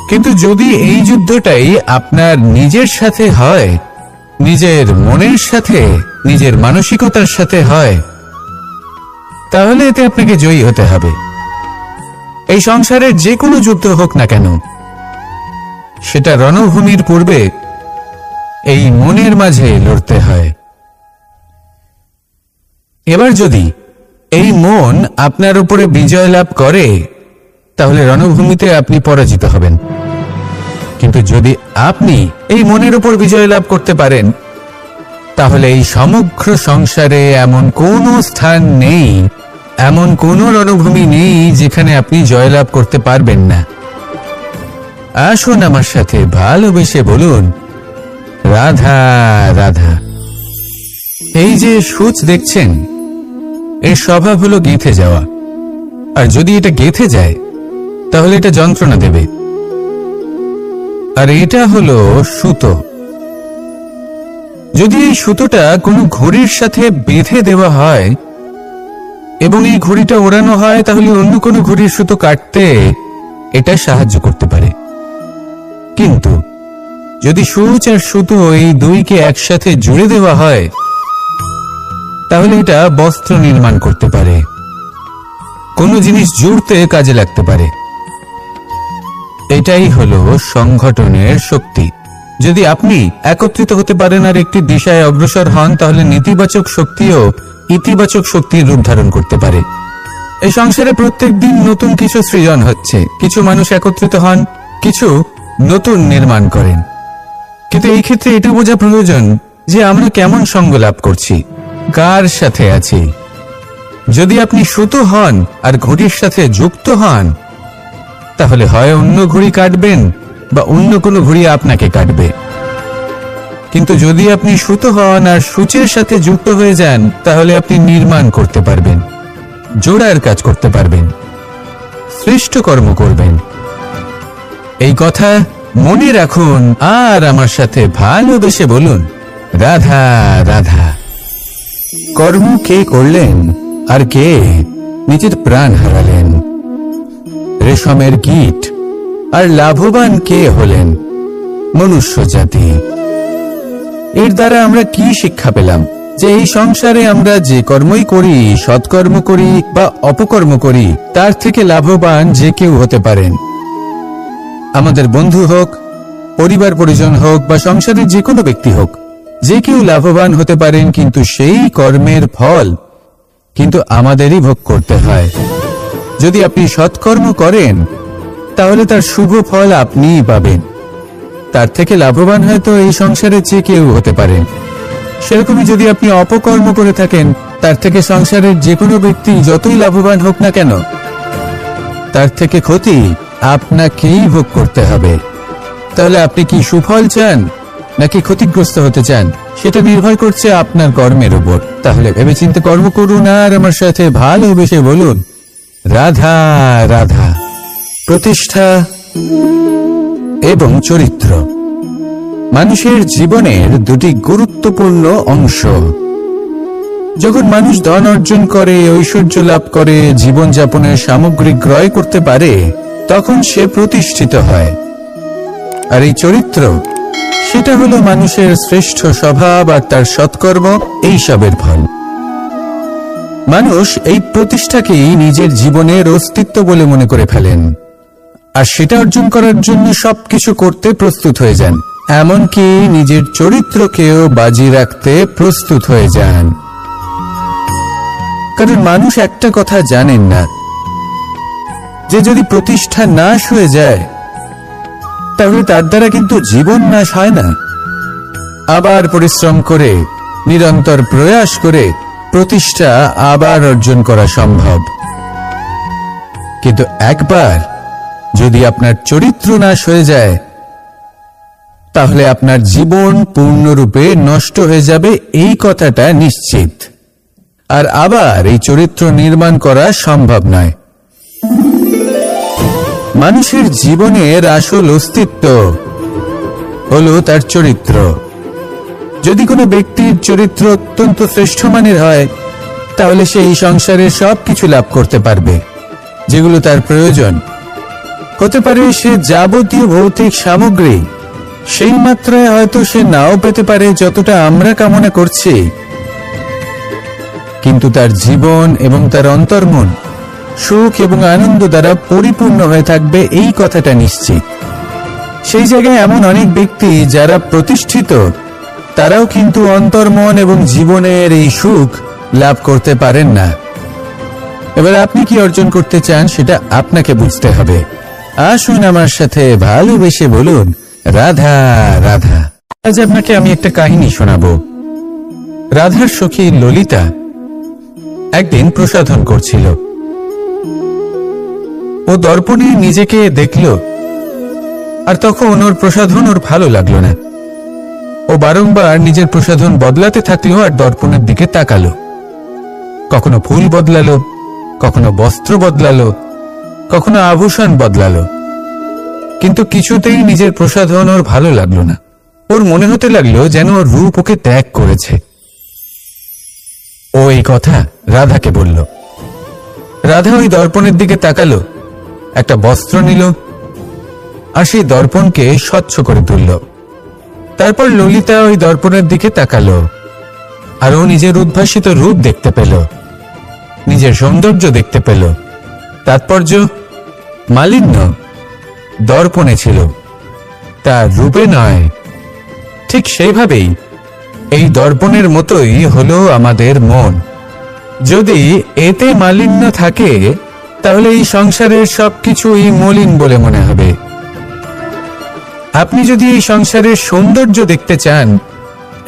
কিন্তু যদি এই যুদ্ধটাই আপনার নিজের সাথে হয়, নিজের মনের সাথে, নিজের মানসিকতার সাথে হয়, তাহলে এতে আপনাকে জয়ী হতে হবে। এই সংসারের যে কোনো যুদ্ধ হোক না কেন, সেটা রণভূমির পূর্বে এই মনের মাঝে লড়তে হয়। এবার যদি এই মন আপনার উপরে বিজয় লাভ করে, তাহলে রণভূমিতে আপনি পরাজিত হবেন। কিন্তু যদি আপনি এই মনের উপর বিজয় লাভ করতে পারেন, তাহলে এই সমগ্র সংসারে এমন কোনো স্থান নেই, এমন কোনো রণভূমি নেই যেখানে আপনি জয়লাভ করতে পারবেন না। আসুন আমার সাথে ভালোবেসে বলুন, রাধা রাধা। এই যে সূচ দেখছেন, এর স্বভাব হলো গেঁথে যাওয়া। আর যদি এটা গেঁথে যায়, তাহলে এটা যন্ত্রণা দেবে। আর এটা হলো সুতো। যদি এই সুতোটা কোনো ঘড়ির সাথে বেঁধে দেওয়া হয় এবং এই ঘড়িটা ওড়ানো হয়, তাহলে অন্য কোনো ঘড়ির সুতো কাটতে এটা সাহায্য করতে পারে। কিন্তু যদি সূচ আর সুতো এই দুইকে একসাথে জুড়ে দেওয়া হয়, তাহলে এটা বস্ত্র নির্মাণ করতে পারে, কোনো জিনিস জুড়তে কাজে লাগতে পারে। এটাই হলো সংগঠনের শক্তি। যদি আপনি একত্রিত হতে পারেন আর একটি দিশায় অগ্রসর হন, তাহলে নেতিবাচক শক্তিও ইতিবাচক শক্তির রূপ ধারণ করতে পারে। এই সংসারে প্রত্যেক দিন নতুন কিছু সৃজন হচ্ছে। কিছু মানুষ একত্রিত হন, কিছু নতুন নির্মাণ করেন। কিন্তু এই ক্ষেত্রে এটা বোঝা প্রয়োজন যে আমরা কেমন সঙ্গ লাভ করছি, কার সাথে আছি। যদি আপনি সুতো হন আর ঘড়ির সাথে যুক্ত হন, তাহলে হয় অন্য ঘড়ি কাটবেন বা অন্য কোনো ঘড়ি আপনাকে কাটবে। কিন্তু যদি আপনি সুতো হন আর সূচের সাথে যুক্ত হয়ে যান, তাহলে আপনি নির্মাণ করতে পারবেন, জোড়ার কাজ করতে পারবেন, শ্রেষ্ঠ কর্ম করবেন। এই কথা মনে রাখুন আর আমার সাথে ভালোবেসে বলুন, রাধা রাধা। কর্ম কে করলেন আর কে নিজের প্রাণ হারালেন? রেশমের কীট। আর লাভবান কে হলেন? মনুষ্য জাতি। এর দ্বারা আমরা কি শিক্ষা পেলাম? যে এই সংসারে আমরা যে কর্মই করি, সৎকর্ম করি বা অপকর্ম করি, তার থেকে লাভবান যে কেউ হতে পারেন। আমাদের বন্ধু হোক, পরিবার পরিজন হোক বা সংসারের যে কোনো ব্যক্তি হোক, যে কেউ লাভবান হতে পারেন, কিন্তু সেই কর্মের ফল কিন্তু আমাদেরই ভোগ করতে হয়। যদি আপনি সৎকর্ম করেন, তাহলে তার শুভ ফল আপনিই পাবেন। তার থেকে লাভবান হয়তো এই সংসারে যে কেউ হতে পারেন। সেরকমই যদি আপনি অপকর্ম করে থাকেন, তার থেকে সংসারের যে কোনো ব্যক্তি যতই লাভবান হোক না কেন, তার থেকে ক্ষতি আপনাকেই ভোগ করতে হবে। তাহলে আপনি কি সুফল চান নাকি ক্ষতিগ্রস্ত হতে চান, সেটা নির্ভর করছে আপনার কর্মের উপর। তাহলে ভেবেচিন্তে কর্ম করুন আর আমার সাথে ভালোবেসে বলুন, রাধা রাধা। প্রতিষ্ঠা এবং চরিত্র মানুষের জীবনের দুটি গুরুত্বপূর্ণ অংশ। যখন মানুষ ধন অর্জন করে, ঐশ্বর্য লাভ করে, জীবনযাপনের সামগ্রী ক্রয় করতে পারে, তখন সে প্রতিষ্ঠিত হয়। আর এই চরিত্র, সেটা হলো মানুষের শ্রেষ্ঠ স্বভাব আর তার সৎকর্ম, এইসবের ফল। মানুষ এই প্রতিষ্ঠাকেই নিজের জীবনের অস্তিত্ব বলে মনে করে ফেলেন, আর সেটা অর্জন করার জন্য সবকিছু করতে প্রস্তুত হয়ে যান, এমনকি নিজের চরিত্রকেও বাজি রাখতে প্রস্তুত হয়ে যান। কারণ মানুষ একটা কথা জানেন না, যে যদি প্রতিষ্ঠা নাশ হয়ে যায়, তাহলে তার দ্বারা কিন্তু জীবন নাশ হয় না। আবার পরিশ্রম করে, নিরন্তর প্রয়াস করে প্রতিষ্ঠা আবার অর্জন করা সম্ভব। কিন্তু একবার যদি আপনার চরিত্র নাশ হয়ে যায়, তাহলে আপনার জীবন পূর্ণরূপে নষ্ট হয়ে যাবে, এই কথাটা নিশ্চিত। আর আবার এই চরিত্র নির্মাণ করা সম্ভব নয়। মানুষের জীবনের আসল অস্তিত্ব হলো তার চরিত্র। যদি কোনো ব্যক্তির চরিত্র অত্যন্ত শ্রেষ্ঠ মানের হয়, তাহলে সে এই সংসারের সবকিছু লাভ করতে পারবে যেগুলো তার প্রয়োজন। হতে পারে সে যাবতীয় ভৌতিক সামগ্রী সেই মাত্রায় হয়তো সে নাও পেতে পারে যতটা আমরা কামনা করছি, কিন্তু তার জীবন এবং তার অন্তর্মন সুখ এবং আনন্দ দ্বারা পরিপূর্ণ হয়ে থাকবে, এই কথাটা নিশ্চিত। সেই জায়গায় এমন অনেক ব্যক্তি যারা প্রতিষ্ঠিত, তারাও কিন্তু অন্তর্মন এবং জীবনের এই সুখ লাভ করতে পারেন না। এবার আপনি কি অর্জন করতে চান, সেটা আপনাকে বুঝতে হবে। আসুন আমার সাথে ভালোবেসে বলুন, রাধা রাধা। আজ আপনাকে আমি একটা কাহিনী শোনাবো। রাধার সখী ললিতা একদিন প্রসাধন করছিল। ও দর্পণে নিজেকে দেখল, আর তখন ওর প্রসাধন ওর ভালো লাগলো না। ও বারংবার নিজের প্রসাধন বদলাতে থাকলো আর দর্পণের দিকে তাকালো। কখনো ফুল বদলালো, কখনো বস্ত্র বদলালো, কখনো আভূষণ বদলালো, কিন্তু কিছুতেই নিজের প্রসাধন ওর ভালো লাগলো না। ওর মনে হতে লাগলো যেন ওর রূপ ওকে ত্যাগ করেছে। ও এই কথা রাধাকে বলল। রাধা ওই দর্পণের দিকে তাকালো, একটা বস্ত্র নিল আর সেই দর্পণকে স্বচ্ছ করে তুলল। তারপর ললিতা ওই দর্পণের দিকে তাকালো, আর ও নিজের উদ্ভাসিত রূপ দেখতে পেল, নিজের সৌন্দর্য দেখতে পেল। তাৎপর্য মালিন্য দর্পণে ছিল, তার রূপে নয়। ঠিক সেইভাবেই এই দর্পণের মতোই হলো আমাদের মন। যদি এতে মালিন্য থাকে, তাহলে এই সংসারের সবকিছুই মলিন বলে মনে হবে। আপনি যদি এই সংসারের সৌন্দর্য দেখতে চান,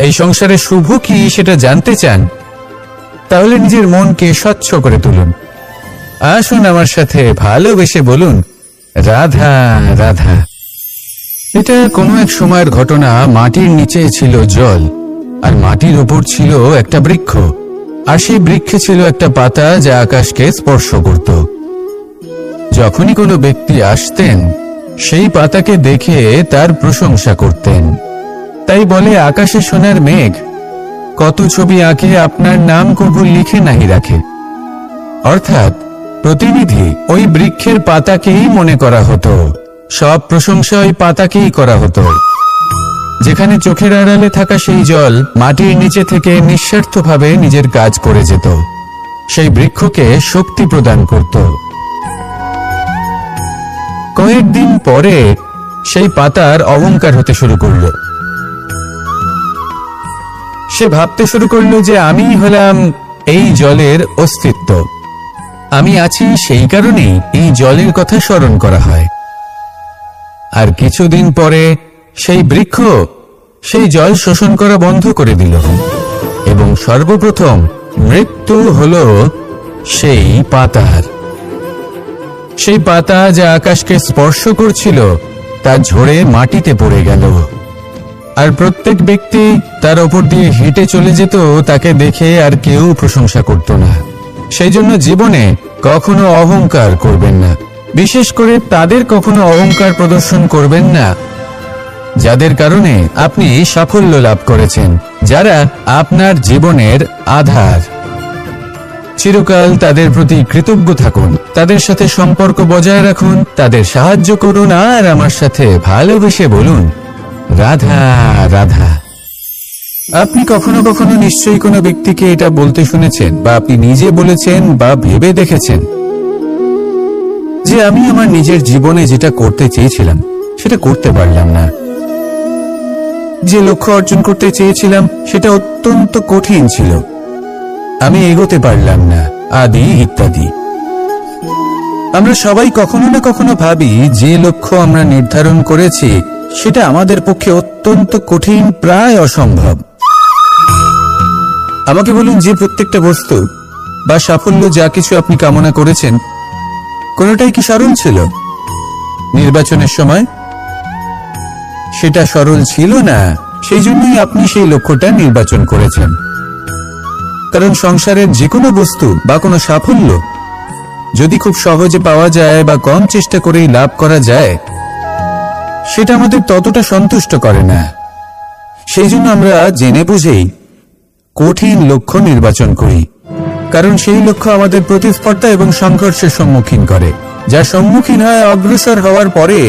এই সংসারের শুভ কি সেটা জানতে চান, তাহলে নিজের মনকে স্বচ্ছ করে তুলুন। আসুন আমার সাথে ভালোবেসে বলুন, রাধা রাধা। এটা কোনো এক সময়ের ঘটনা। মাটির নিচে ছিল জল, আর মাটির ওপর ছিল একটা বৃক্ষ, আর সেই বৃক্ষে ছিল একটা পাতা যা আকাশকে স্পর্শ করত। যখনই কোনো ব্যক্তি আসতেন, সেই পাতাকে দেখে তার প্রশংসা করতেন। তাই বলে, আকাশে সোনার মেঘ কত ছবি আঁকে, আপনার নাম কবু লিখে নাহি রাখে। অর্থাৎ প্রতিনিধি ওই বৃক্ষের পাতাকেই মনে করা হতো, সব প্রশংসা ওই পাতাকেই করা হতো। যেখানে চোখের আড়ালে থাকা সেই জল মাটির নিচে থেকে নিঃস্বার্থভাবে নিজের কাজ করে যেত, সেই বৃক্ষকে শক্তি প্রদান করত। কয়েকদিন পরে সেই পাতার অহংকার হতে শুরু করল। সে ভাবতে শুরু করলো যে আমি হলাম এই জলের অস্তিত্ব, আমি আছি সেই কারণেই এই জলের কথা স্মরণ করা হয়। আর কিছুদিন পরে সেই বৃক্ষ সেই জল শোষণ করা বন্ধ করে দিল এবং সর্বপ্রথম মৃত্যু হলো সেই পাতার। সেই পাতা যা আকাশকে স্পর্শ করছিল তা ঝরে মাটিতে পড়ে গেল। আর প্রত্যেক ব্যক্তি তার ওপর দিয়ে হেঁটে চলে যেত, তাকে দেখে আর কেউ প্রশংসা করত না। সেই জন্য জীবনে কখনো অহংকার করবেন না, বিশেষ করে তাদের কখনো অহংকার প্রদর্শন করবেন না যাদের কারণে আপনি সাফল্য লাভ করেছেন, যারা আপনার জীবনের আধার। চিরকাল তাদের প্রতি কৃতজ্ঞ থাকুন, তাদের সাথে সম্পর্ক বজায় রাখুন, তাদের সাহায্য করুন, আর আমার সাথে ভালোবেসে বলুন, রাধা রাধা। আপনি কখনো কখনো নিশ্চয়ই কোনো ব্যক্তিকে এটা বলতে শুনেছেন, বা আপনি নিজে বলেছেন বা ভেবে দেখেছেন যে আমি আমার নিজের জীবনে যেটা করতে চেয়েছিলাম সেটা করতে পারলাম না, যে লক্ষ্য অর্জন করতে চেয়েছিলাম সেটা অত্যন্ত কঠিন ছিল, আমি এগোতে পারলাম না, আদি ইত্যাদি। আমরা সবাই কখনো না কখনো ভাবি যে লক্ষ্য আমরা নির্ধারণ করেছি সেটা আমাদের পক্ষে অত্যন্ত কঠিন, প্রায় অসম্ভব। আমাকে বলুন, যে প্রত্যেকটা বস্তু বা সাফল্য যা কিছু আপনি কামনা করেছেন কোনোটাই কি সরল ছিল? নির্বাচনের সময় সেটা সরল ছিল না, সেই জন্যই আপনি সেই লক্ষ্যটা নির্বাচন করেছেন। কারণ সংসারের যে কোনো বস্তু বা কোনো সাফল্য যদি খুব সহজে পাওয়া যায় বা কম চেষ্টা করেই লাভ করা যায়, সেটা আমাদের ততটা সন্তুষ্ট করে না। সেই জন্য আমরা জেনে বুঝেই কঠিন লক্ষ্য নির্বাচন করি, কারণ সেই লক্ষ্য আমাদের প্রতিস্পর্ধা এবং সংঘর্ষের সম্মুখীন করে, যার সম্মুখীন হয় অগ্রসর হওয়ার পরে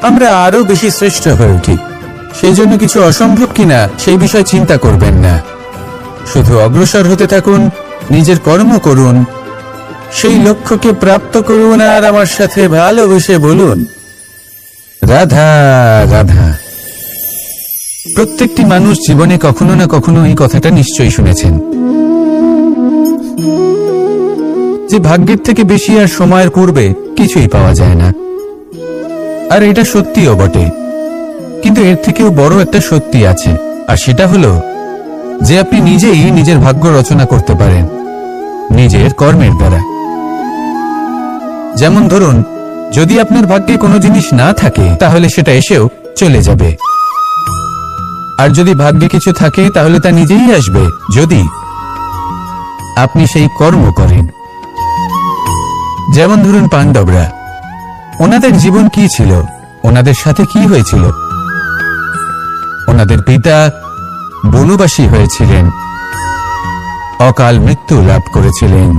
আমরা আরো বেশি শ্রেষ্ঠ হয়ে উঠি। সেই জন্য কিছু অসম্ভব কিনা সেই বিষয়ে চিন্তা করবেন না, শুধু অগ্রসর হতে থাকুন, নিজের কর্ম করুন, সেই লক্ষ্যকে প্রাপ্ত করুন, আর আমার সাথে ভালোবেসে বলুন, রাধা রাধা। প্রত্যেকটি মানুষ জীবনে কখনো না কখনো এই কথাটা নিশ্চয়ই শুনেছেন যে ভাগ্যের থেকে বেশি আর সময়ের পূর্বে কিছুই পাওয়া যায় না। আর এটা সত্যিও বটে, কিন্তু এর থেকেও বড় একটা সত্যি আছে, আর সেটা হলো যে আপনি নিজেই নিজের ভাগ্য রচনা করতে পারেন নিজের কর্মের দ্বারা। যেমন ধরুন, যদি আপনার ভাগ্যে কোনো জিনিস না থাকে তাহলে সেটা এসেও চলে যাবে, আর যদি ভাগ্যে কিছু থাকে তাহলে তা নিজেই আসবে, যদি আপনি সেই কর্ম করেন। যেমন ধরুন পাণ্ডবরা, ওনাদের জীবন কি ছিল, ওনাদের সাথে কি হয়েছিল? ওনাদের পিতা বনবাসী হয়েছিলেন, অকাল মৃত্যু লাভ করেছিলেন।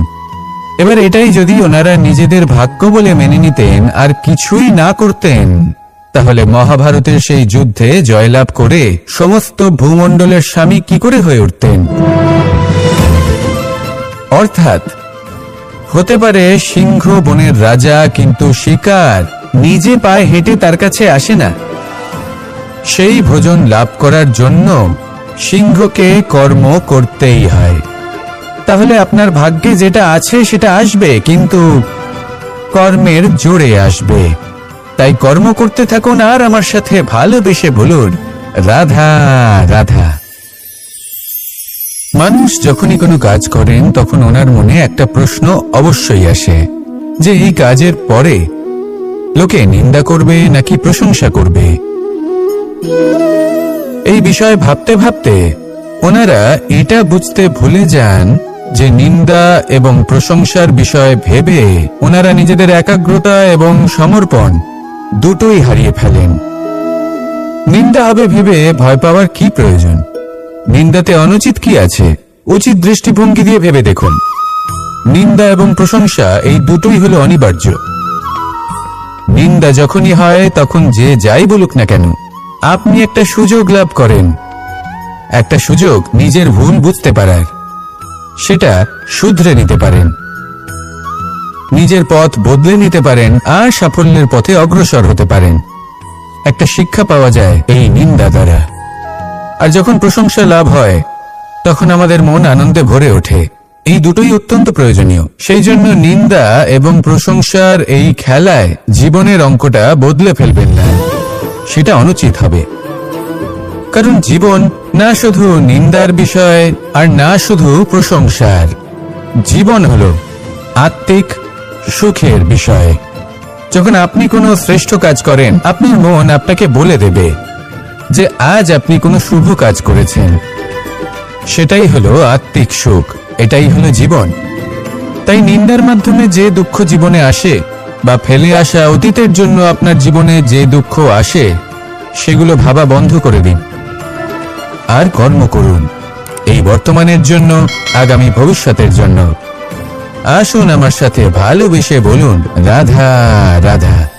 এবার এটাই যদি ওনারা নিজেদের ভাগ্য বলে মেনে নিতেন আর কিছুই না করতেন, তাহলে মহাভারতের সেই যুদ্ধে জয়লাভ করে সমস্ত ভূমণ্ডলের স্বামী কি করে হয়ে উঠতেন? অর্থাৎ হতে পারে সিংহ বনের রাজা, কিন্তু শিকার নিজে পায়ে হেঁটে তার কাছে আসে না। সেই ভোজন লাভ করার জন্য সিংহকে কর্ম করতেই হয়। তাহলে আপনার ভাগ্যে যেটা আছে সেটা আসবে, কিন্তু কর্মের জোরে আসবে। তাই কর্ম করতে থাকুন, আর আমার সাথে ভালোবেসে বলুন, রাধা রাধা। মানুষ যখনই কোনো কাজ করেন তখন ওনার মনে একটা প্রশ্ন অবশ্যই আসে যে এই কাজের পরে লোকে নিন্দা করবে নাকি প্রশংসা করবে। এই বিষয়ে ভাবতে ভাবতে ওনারা এটা বুঝতে ভুলে যান যে নিন্দা এবং প্রশংসার বিষয় ভেবে ওনারা নিজেদের একাগ্রতা এবং সমর্পণ দুটোই হারিয়ে ফেলেন। নিন্দা হবে ভেবে ভয় পাওয়ার কি প্রয়োজন? নিন্দাতে অনুচিত কি আছে? উচিত দৃষ্টিভঙ্গি দিয়ে ভেবে দেখুন। নিন্দা এবং প্রশংসা এই দুটোই হলো অনিবার্য। নিন্দা যখনই হয় তখন যে যাই বলুক না কেন, আপনি একটা সুযোগ লাভ করেন, একটা সুযোগ নিজের ভুল বুঝতে পারার, সেটা শুধরে নিতে পারেন, নিজের পথ বদলে নিতে পারেন, আর সাফল্যের পথে অগ্রসর হতে পারেন। একটা শিক্ষা পাওয়া যায় এই নিন্দা দ্বারা। আর যখন প্রশংসা লাভ হয় তখন আমাদের মন আনন্দে ভরে ওঠে। এই দুটোই অত্যন্ত প্রয়োজনীয়। সেই জন্য নিন্দা এবং প্রশংসার এই খেলায় জীবনের অঙ্কটা বদলে ফেলবেন না, সেটা অনুচিত হবে। কারণ জীবন না শুধু নিন্দার বিষয় আর না শুধু প্রশংসার। জীবন হলো আত্মিক সুখের বিষয়। যখন আপনি কোনো শ্রেষ্ঠ কাজ করেন, আপনার মন আপনাকে বলে দেবে যে আজ আপনি কোনো শুভ কাজ করেছেন। সেটাই হলো আত্মিক সুখ, এটাই হলো জীবন। তাই নিন্দার মাধ্যমে যে দুঃখ জীবনে আসে বা ফেলে আসা অতীতের জন্য আপনার জীবনে যে দুঃখ আসে, সেগুলো ভাবা বন্ধ করে দিন আর কর্ম করুন এই বর্তমানের জন্য, আগামী ভবিষ্যতের জন্য। আসুন আমার সাথে ভালোবেসে বলুন রাধা রাধা।